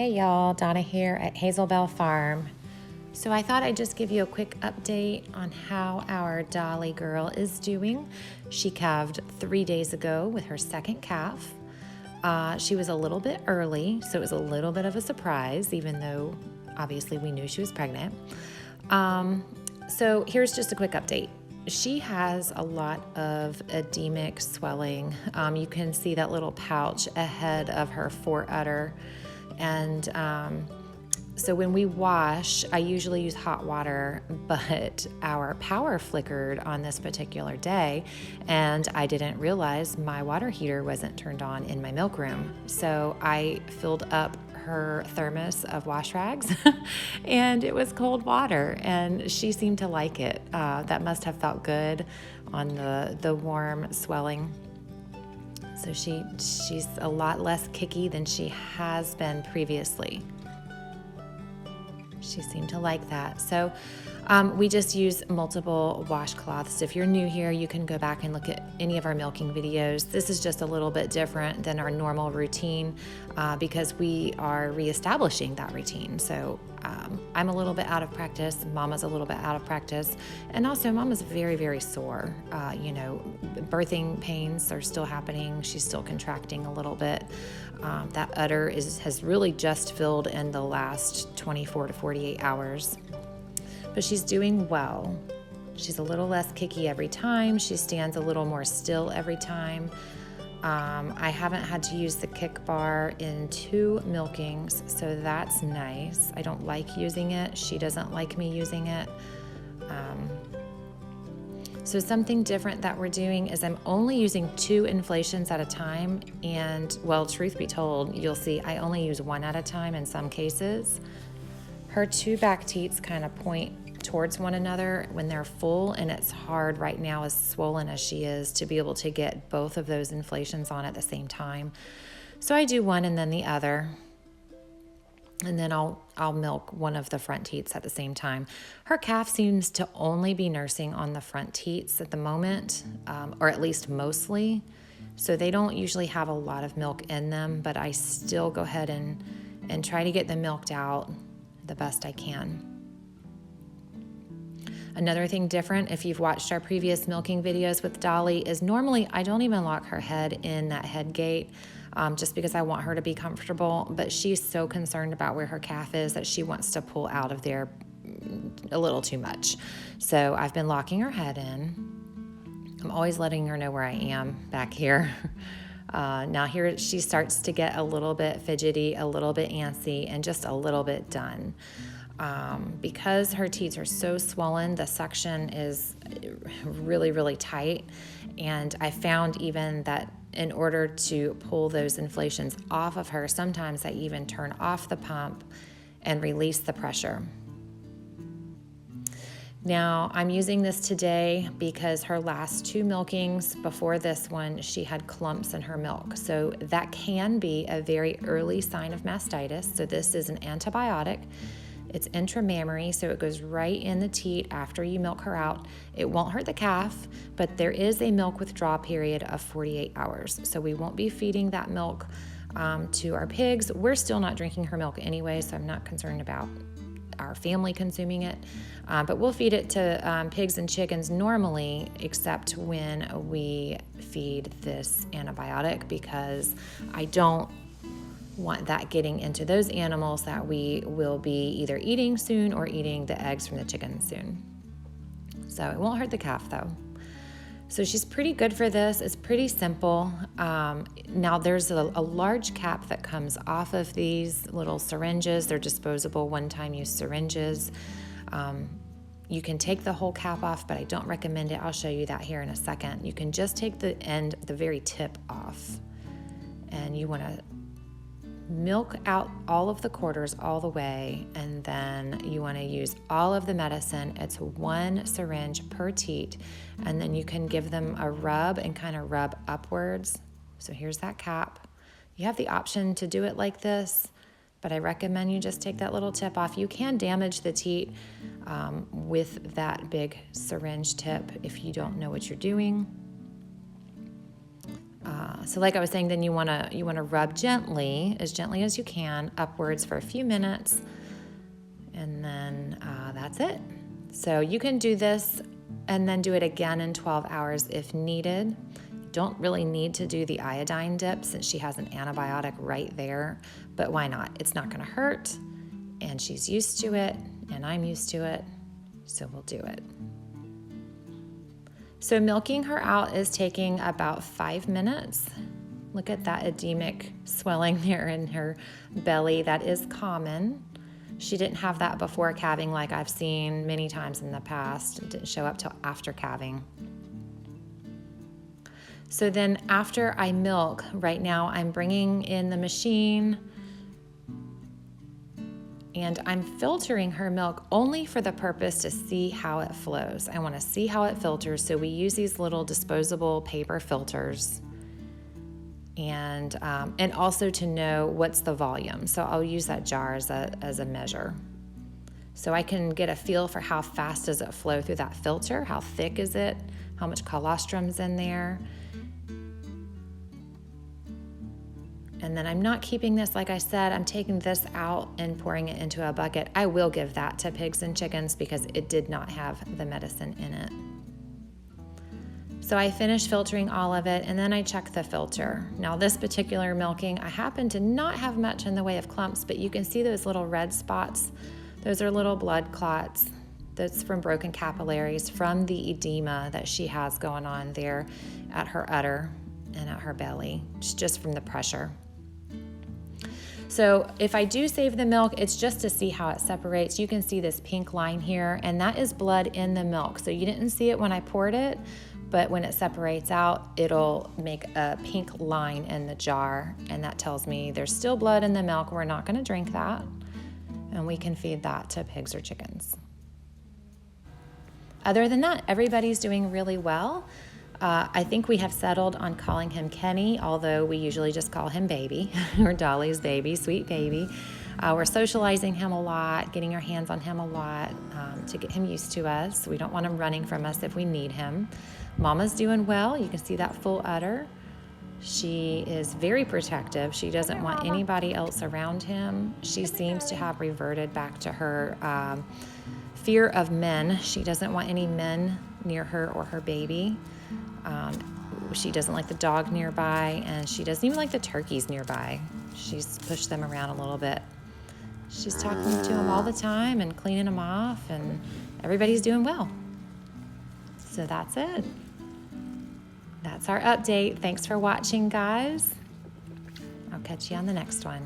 Hey y'all, Donna here at Hazelbell Farm. So I thought I'd just give you a quick update on how our Dolly girl is doing. She calved 3 days ago with her second calf. She was a little bit early, so it was a little bit of a surprise, even though obviously we knew she was pregnant. So here's just a quick update. She has a lot of edemic swelling. You can see that little pouch ahead of her foreudder. And so when we wash, I usually use hot water, but our power flickered on this particular day, and I didn't realize my water heater wasn't turned on in my milk room. So I filled up her thermos of wash rags and it was cold water, and she seemed to like it. That must have felt good on the warm swelling. So she's a lot less kicky than she has been previously. She seemed to like that. So we just use multiple washcloths. If you're new here, you can go back and look at any of our milking videos. This is just a little bit different than our normal routine because we are reestablishing that routine. So I'm a little bit out of practice. Mama's a little bit out of practice. And also Mama's very, very sore. Birthing pains are still happening. She's still contracting a little bit. That udder has really just filled in the last 24 to 48 hours. But she's doing well. She's a little less kicky every time. She stands a little more still every time. I haven't had to use the kick bar in 2 milkings, so that's nice. I don't like using it. She doesn't like me using it. So something different that we're doing is I'm only using 2 inflations at a time. And, well, truth be told, you'll see I only use 1 at a time in some cases. Her 2 back teats kind of point towards one another when they're full, and it's hard right now, as swollen as she is, to be able to get both of those inflations on at the same time. So I do one and then the other, and then I'll milk one of the front teats at the same time. Her calf seems to only be nursing on the front teats at the moment, or at least mostly. So they don't usually have a lot of milk in them, but I still go ahead and try to get them milked out the best I can. Another thing different, if you've watched our previous milking videos with Dolly, is normally I don't even lock her head in that head gate just because I want her to be comfortable, but she's so concerned about where her calf is that she wants to pull out of there a little too much. So I've been locking her head in. I'm always letting her know where I am back here. Now here she starts to get a little bit fidgety, a little bit antsy, and just a little bit done. Because her teats are so swollen, the suction is really, really tight. And I found even that in order to pull those inflations off of her, sometimes I even turn off the pump and release the pressure. Now, I'm using this today because her last 2 milkings before this one, she had clumps in her milk. So that can be a very early sign of mastitis. So this is an antibiotic. It's intramammary, so it goes right in the teat after you milk her out. It won't hurt the calf, but there is a milk withdrawal period of 48 hours. So we won't be feeding that milk to our pigs. We're still not drinking her milk anyway, so I'm not concerned about our family consuming it. But we'll feed it to pigs and chickens normally, except when we feed this antibiotic, because I don't want that getting into those animals that we will be either eating soon or eating the eggs from the chickens soon. So it won't hurt the calf though. So she's pretty good for this. It's pretty simple. Now there's a large cap that comes off of these little syringes. They're disposable one-time use syringes. You can take the whole cap off, but I don't recommend it. I'll show you that here in a second. You can just take the end, the very tip off, and you want to milk out all of the quarters all the way, and then you want to use all of the medicine. It's 1 syringe per teat, and then you can give them a rub and kind of rub upwards. So here's that cap. You have the option to do it like this, but I recommend you just take that little tip off. You can damage the teat with that big syringe tip if you don't know what you're doing. So like I was saying, then you wanna rub gently as you can, upwards for a few minutes, and then that's it. So you can do this and then do it again in 12 hours if needed. Don't really need to do the iodine dip since she has an antibiotic right there, but why not? It's not gonna hurt, and she's used to it, and I'm used to it, so we'll do it. So milking her out is taking about 5 minutes. Look at that edemic swelling there in her belly. That is common. She didn't have that before calving like I've seen many times in the past. It didn't show up till after calving. So then after I milk, right now I'm bringing in the machine and I'm filtering her milk only for the purpose to see how it flows. I want to see how it filters, so we use these little disposable paper filters, and also to know what's the volume. So I'll use that jar as a measure. So I can get a feel for how fast does it flow through that filter, how thick is it, how much colostrum is in there. And then I'm not keeping this, like I said, I'm taking this out and pouring it into a bucket. I will give that to pigs and chickens because it did not have the medicine in it. So I finished filtering all of it, and then I check the filter. Now this particular milking, I happen to not have much in the way of clumps, but you can see those little red spots. Those are little blood clots. That's from broken capillaries from the edema that she has going on there at her udder and at her belly, just from the pressure. So if I do save the milk, it's just to see how it separates. You can see this pink line here, and that is blood in the milk. So you didn't see it when I poured it, but when it separates out, it'll make a pink line in the jar, and that tells me there's still blood in the milk. We're not gonna drink that, and we can feed that to pigs or chickens. Other than that, everybody's doing really well. I think we have settled on calling him Kenny, although we usually just call him baby, or Dolly's baby, sweet baby. We're socializing him a lot, getting our hands on him a lot to get him used to us. We don't want him running from us if we need him. Mama's doing well. You can see that full udder. She is very protective. She doesn't want anybody else around him. She seems to have reverted back to her fear of men. She doesn't want any men near her or her baby. She doesn't like the dog nearby, and she doesn't even like the turkeys nearby. She's pushed them around a little bit. She's talking to them all the time and cleaning them off, and everybody's doing well. So that's it. That's our update. Thanks for watching, guys. I'll catch you on the next one.